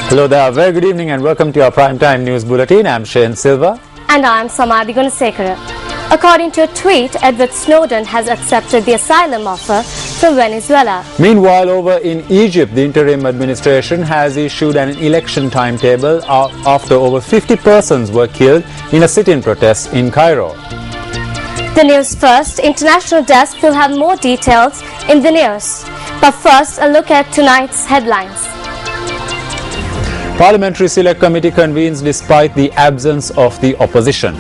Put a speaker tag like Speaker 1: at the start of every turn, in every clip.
Speaker 1: Hello there, very good evening and welcome to our Primetime News Bulletin. I'm Shane Silva.
Speaker 2: And I'm Samadhi Gunasekara. According to a tweet, Edward Snowden has accepted the asylum offer from Venezuela.
Speaker 1: Meanwhile, over in Egypt, the interim administration has issued an election timetable after over 50 persons were killed in a sit-in protest in Cairo.
Speaker 2: The News First international desk will have more details in the news. But first, a look at tonight's headlines.
Speaker 1: Parliamentary Select Committee convenes despite the absence of the opposition.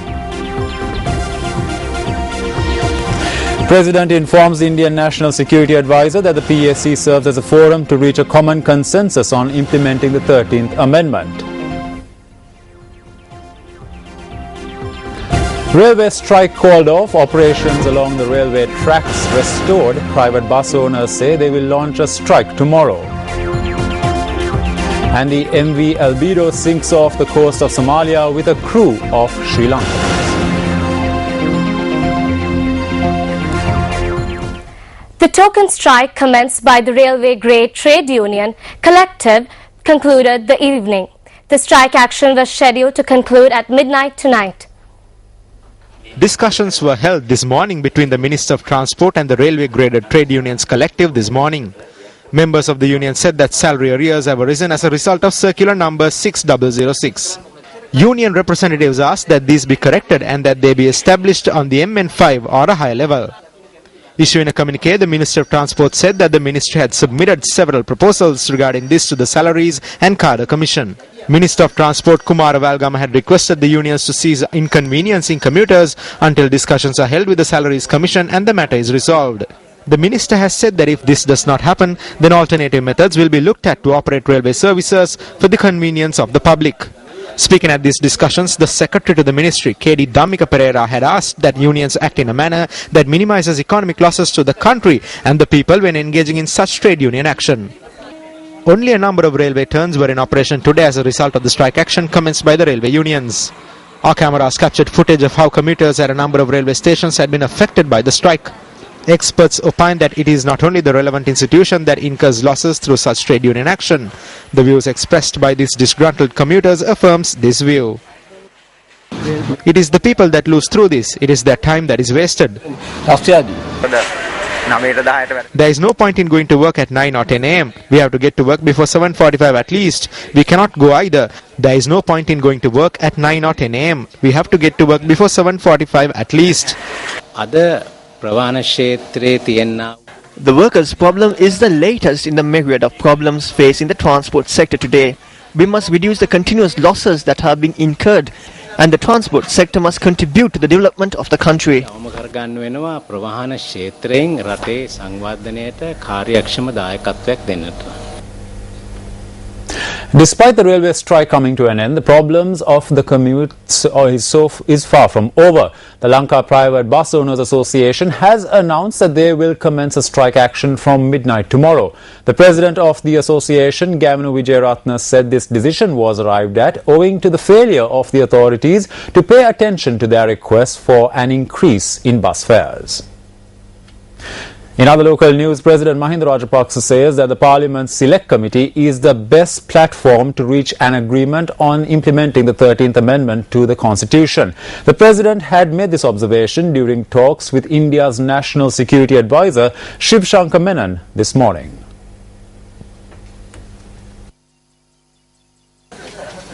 Speaker 1: President informs the Indian National Security Advisor that the PSC serves as a forum to reach a common consensus on implementing the 13th Amendment. Railway strike called off, operations along the railway tracks restored. Private bus owners say they will launch a strike tomorrow. And the MV Albedo sinks off the coast of Somalia with a crew of Sri Lankans.
Speaker 2: The token strike commenced by the railway grade trade union Collective concluded the evening. The strike action was scheduled to conclude at midnight tonight.
Speaker 3: Discussions were held this morning between the Minister of Transport and the railway graded trade unions Collective this morning. Members of the union said that salary arrears have arisen as a result of circular number 6006. Union representatives asked that these be corrected and that they be established on the MN5 or a higher level. Issuing a communique, the Minister of Transport said that the ministry had submitted several proposals regarding this to the Salaries and Cadre Commission. Minister of Transport Kumar Valgama had requested the unions to cease inconveniencing commuters until discussions are held with the Salaries Commission and the matter is resolved. The minister has said that if this does not happen, then alternative methods will be looked at to operate railway services for the convenience of the public. Speaking at these discussions, the secretary to the ministry, K.D. Dhammika Pereira, had asked that unions act in a manner that minimizes economic losses to the country and the people when engaging in such trade union action. Only a number of railway turns were in operation today as a result of the strike action commenced by the railway unions. Our cameras captured footage of how commuters at a number of railway stations had been affected by the strike. Experts opine that it is not only the relevant institution that incurs losses through such trade union action. The views expressed by these disgruntled commuters affirms this view. It is the people that lose through this. It is their time that is wasted. There is no point in going to work at 9 or 10 am. We have to get to work before 7:45 at least. We cannot go either. There is no point in going to work at 9 or 10 am. We have to get to work before 7:45 at least.
Speaker 4: The workers' problem is the latest in the myriad of problems facing the transport sector today. We must reduce the continuous losses that have been incurred, and the transport sector must contribute to the development of the country.
Speaker 1: Despite the railway strike coming to an end, the problems of the commutes is far from over. The Lanka Private Bus Owners Association has announced that they will commence a strike action from midnight tomorrow. The president of the association, Gamanu Wijeyaratne, said this decision was arrived at owing to the failure of the authorities to pay attention to their request for an increase in bus fares. In other local news, President Mahinda Rajapaksa says that the Parliament's Select Committee is the best platform to reach an agreement on implementing the 13th Amendment to the Constitution. The President had made this observation during talks with India's National Security Advisor, Shiv Shankar Menon, this morning.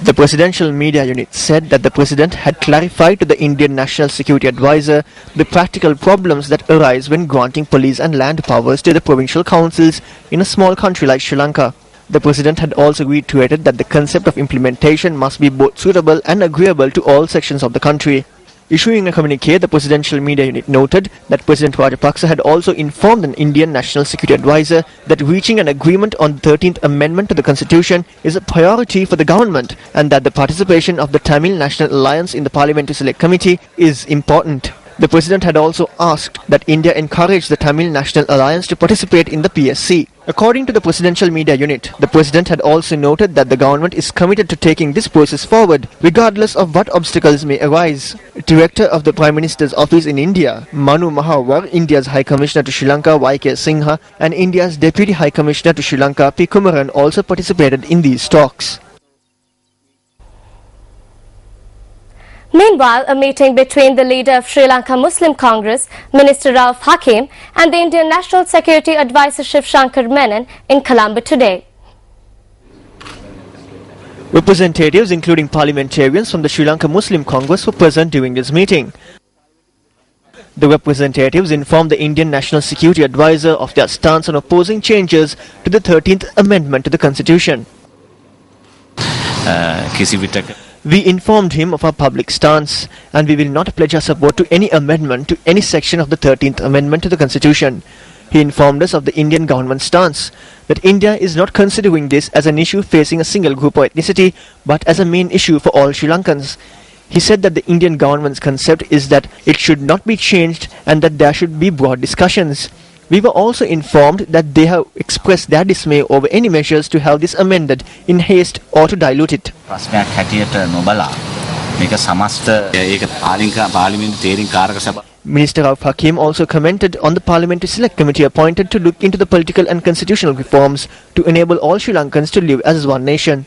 Speaker 4: The Presidential Media Unit said that the President had clarified to the Indian National Security Advisor the practical problems that arise when granting police and land powers to the provincial councils in a small country like Sri Lanka. The President had also reiterated that the concept of implementation must be both suitable and agreeable to all sections of the country. Issuing a communique, the Presidential Media Unit noted that President Rajapaksa had also informed an Indian National Security Advisor that reaching an agreement on the 13th Amendment to the Constitution is a priority for the government and that the participation of the Tamil National Alliance in the Parliamentary Select Committee is important. The President had also asked that India encourage the Tamil National Alliance to participate in the PSC. According to the Presidential Media Unit, the President had also noted that the government is committed to taking this process forward, regardless of what obstacles may arise. Director of the Prime Minister's Office in India, Manu Mahawar, India's High Commissioner to Sri Lanka, Y.K. Singha, and India's Deputy High Commissioner to Sri Lanka, P. Kumaran, also participated in these talks.
Speaker 2: Meanwhile, a meeting between the leader of Sri Lanka Muslim Congress, Minister Rauf Hakim, and the Indian National Security Advisor Shiv Shankar Menon in Colombo today.
Speaker 4: Representatives including parliamentarians from the Sri Lanka Muslim Congress were present during this meeting. The representatives informed the Indian National Security Advisor of their stance on opposing changes to the 13th Amendment to the Constitution. We informed him of our public stance, and we will not pledge our support to any amendment to any section of the 13th Amendment to the Constitution. He informed us of the Indian government's stance, that India is not considering this as an issue facing a single group or ethnicity, but as a main issue for all Sri Lankans. He said that the Indian government's concept is that it should not be changed and that there should be broad discussions. We were also informed that they have expressed their dismay over any measures to have this amended in haste or to dilute it. Minister Rauf Hakim also commented on the Parliamentary Select Committee appointed to look into the political and constitutional reforms to enable all Sri Lankans to live as one nation.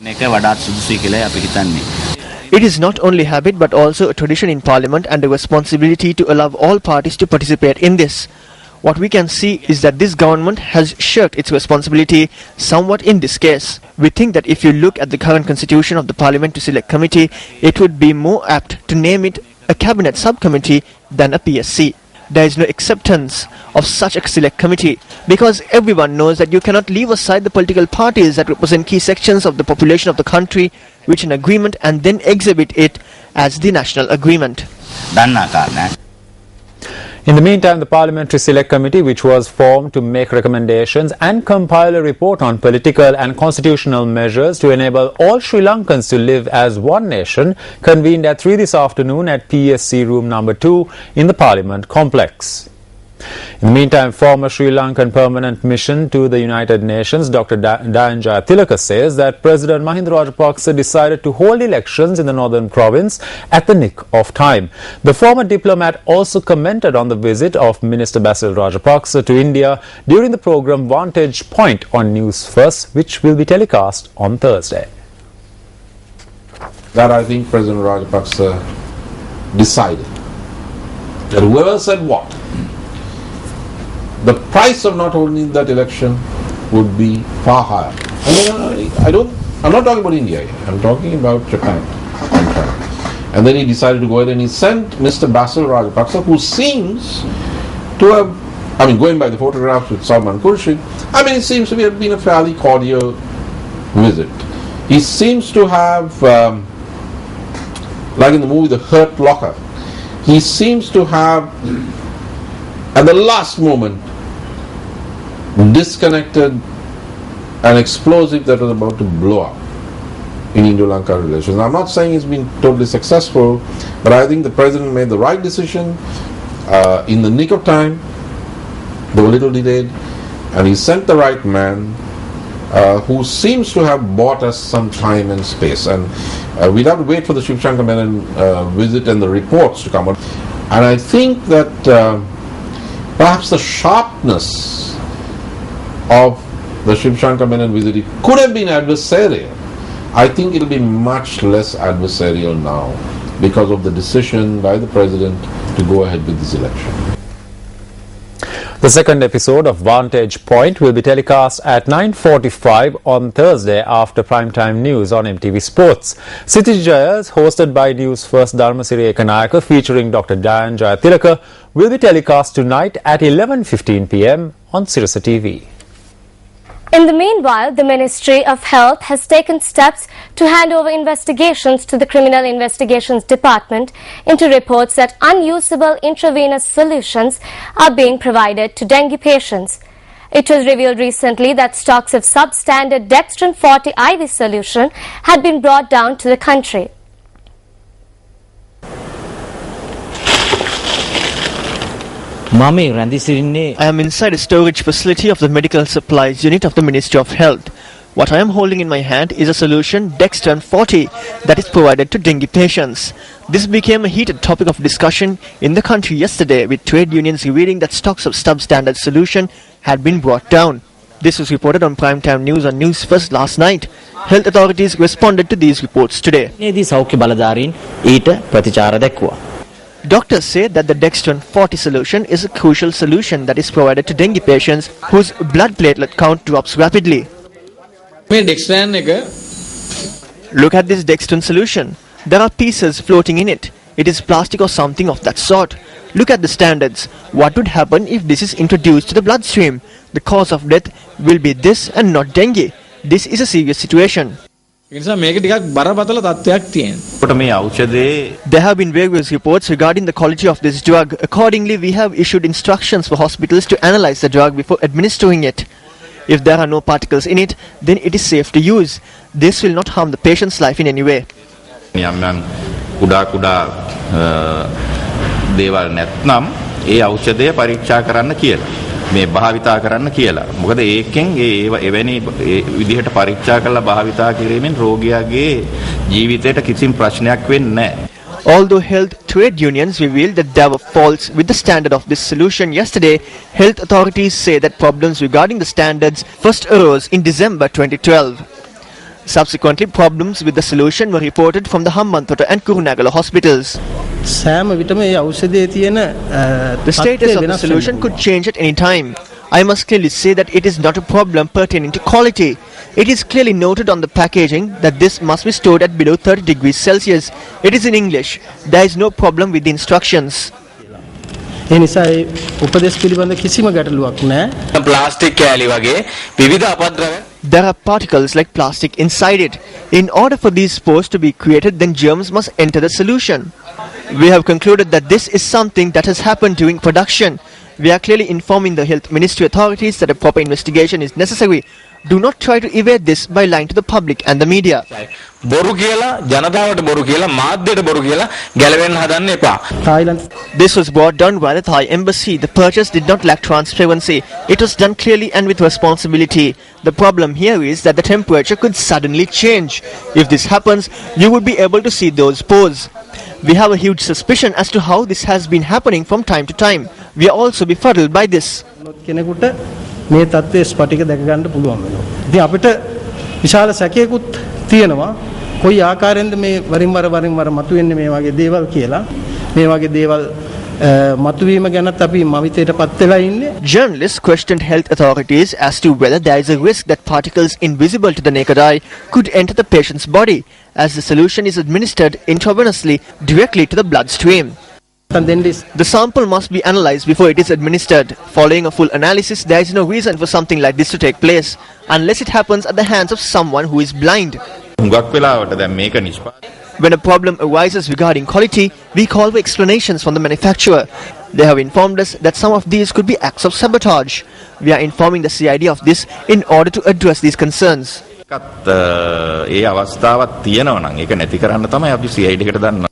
Speaker 4: It is not only habit but also a tradition in Parliament and a responsibility to allow all parties to participate in this. What we can see is that this government has shirked its responsibility somewhat in this case. We think that if you look at the current constitution of the Parliamentary Select Committee, it would be more apt to name it a cabinet subcommittee than a PSC. There is no acceptance of such a select committee because everyone knows that you cannot leave aside the political parties that represent key sections of the population of the country, reach an agreement and then exhibit it as the national agreement.
Speaker 1: In the meantime, the Parliamentary Select Committee, which was formed to make recommendations and compile a report on political and constitutional measures to enable all Sri Lankans to live as one nation, convened at 3 this afternoon at PSC room number 2 in the Parliament complex. In the meantime, former Sri Lankan Permanent Mission to the United Nations, Dr. Dayan Jayathilaka, says that President Mahinda Rajapaksa decided to hold elections in the northern province at the nick of time. The former diplomat also commented on the visit of Minister Basil Rajapaksa to India during the program Vantage Point on News First, which will be telecast on Thursday.
Speaker 5: That I think President Rajapaksa decided that whoever said what, the price of not holding that election would be far higher. I'm not talking about India here. I'm talking about Japan and China. And then he decided to go ahead and he sent Mr. Basil Rajapaksa, who seems to have, going by the photographs with Salman Khurshid, it seems to have been a fairly cordial visit. He seems to have, like in the movie The Hurt Locker, he seems to have, at the last moment, disconnected an explosive that was about to blow up in Indo-Lanka relations. Now, I'm not saying it's been totally successful, but I think the President made the right decision in the nick of time, though a little delayed, and he sent the right man who seems to have bought us some time and space. And we'll have to wait for the Shiv Shankar Menon visit and the reports to come out. And I think that perhaps the sharpness of the Shiv Shankar Menon visit, it could have been adversarial. I think it will be much less adversarial now because of the decision by the President to go ahead with this election.
Speaker 1: The second episode of Vantage Point will be telecast at 9:45 on Thursday after primetime news on MTV Sports. City Jayas, hosted by News First Dharmasiri Ekanayaka, featuring Dr. Dayan Jayathilaka, will be telecast tonight at 11:15 p.m. on Sirasa TV.
Speaker 2: In the meanwhile, the Ministry of Health has taken steps to hand over investigations to the Criminal Investigations Department into reports that unusable intravenous solutions are being provided to dengue patients. It was revealed recently that stocks of substandard Dextran 40 IV solution had been brought down to the country.
Speaker 4: I am inside a storage facility of the Medical Supplies Unit of the Ministry of Health. What I am holding in my hand is a solution Dextran 40 that is provided to dengue patients. This became a heated topic of discussion in the country yesterday, with trade unions revealing that stocks of substandard solution had been brought down. This was reported on Primetime News on News First last night. Health authorities responded to these reports today.
Speaker 6: නේදී සෞඛ්‍ය බලධාරීන් ඊට ප්‍රතිචාර දැක්වුවා.
Speaker 4: Doctors say that the Dextran 40 solution is a crucial solution that is provided to dengue patients whose blood platelet count drops rapidly.
Speaker 7: මේ Dextran එක
Speaker 4: Look at this Dextran solution. There are pieces floating in it. It is plastic or something of that sort. Look at the standards. What would happen if this is introduced to the bloodstream? The cause of death will be this and not dengue. This is a serious situation.
Speaker 7: ඒ නිසා මේක ටිකක් බරපතල තත්ත්වයක් තියෙනවා.
Speaker 4: There have been various reports regarding the quality of this drug. Accordingly, we have issued instructions for hospitals to analyze the drug before administering it. If there are no particles in it, then it is safe to use. This will not harm the patient's life in any way.
Speaker 8: දේවල් නැත්නම් ඒ ඖෂධය පරීක්ෂා කරන්න කියලා. මේ භාවිතා කරන්න කියලා. මොකද ඒකෙන් එවැනි විදිහට පරීක්ෂා කරලා භාවිතා කිරීමෙන් රෝගියාගේ ජීවිතයට කිසිම ප්‍රශ්නයක් වෙන්නේ නැහැ.
Speaker 4: Although health trade unions revealed that there were faults with the standard of this solution yesterday, health authorities say that problems regarding the standards first arose in December 2012. Subsequently, problems with the solution were reported from the Hambantota and Kurunegala hospitals. The status of the solution could change at any time. I must clearly say that it is not a problem pertaining to quality. It is clearly noted on the packaging that this must be stored at below 30 degrees Celsius. It is in English. There is no problem with the instructions.
Speaker 9: ඒ නිසා ඒ උපදේශ පිළිබඳ කිසිම ගැටලුවක් නැහැ.
Speaker 8: Plastic කෑලි වගේ විවිධ අපද්‍රව.
Speaker 4: There are particles like plastic inside it. In order for these spores to be created, then germs must enter the solution. We have concluded that this is something that has happened during production. We are clearly informing the health ministry authorities that a proper investigation is necessary. Do not try to evade this by lying to the public and the media.
Speaker 8: බොරු කියලා ජනතාවට බොරු කියලා මාධ්‍යයට බොරු කියලා ගැලවෙන්න හදන්න එපා.
Speaker 4: This was brought down by the Thai embassy. The purchase did not lack transparency. It was done clearly and with responsibility. The problem here is that the temperature could suddenly change. If this happens, you would be able to see those pores. We have a huge suspicion as to how this has been happening from time to time. We are also befuddled by this.
Speaker 9: මේ තත්ත්වයේ ස්පටික දැක ගන්න පුළුවන් වෙනවා. ඉතින් අපිට විශාල සැකයකුත් තියෙනවා. කොයි ආකාරයෙන්ද මේ වරින් වර මතුවෙන්නේ මේ වගේ දේවල් කියලා. මේ වගේ දේවල් මතුවීම ගැනත් අපි මවිතයටපත් වෙලා ඉන්නේ.
Speaker 4: Journalists questioned health authorities as to whether there is a risk that particles invisible to the naked eye could enter the patient's body, as the solution is administered intravenously directly to the bloodstream. The sample must be analyzed before it is administered. Following a full analysis, there is no reason for something like this to take place, unless it happens at the hands of someone who is blind. When a problem arises regarding quality, we call for explanations from the manufacturer. They have informed us that some of these could be acts of sabotage. We are informing the CID of this in order to address these concerns.
Speaker 8: ඒ අවස්ථාවක් තියෙනවා නම් ඒක නැති කරන්න තමයි අපි CID එකට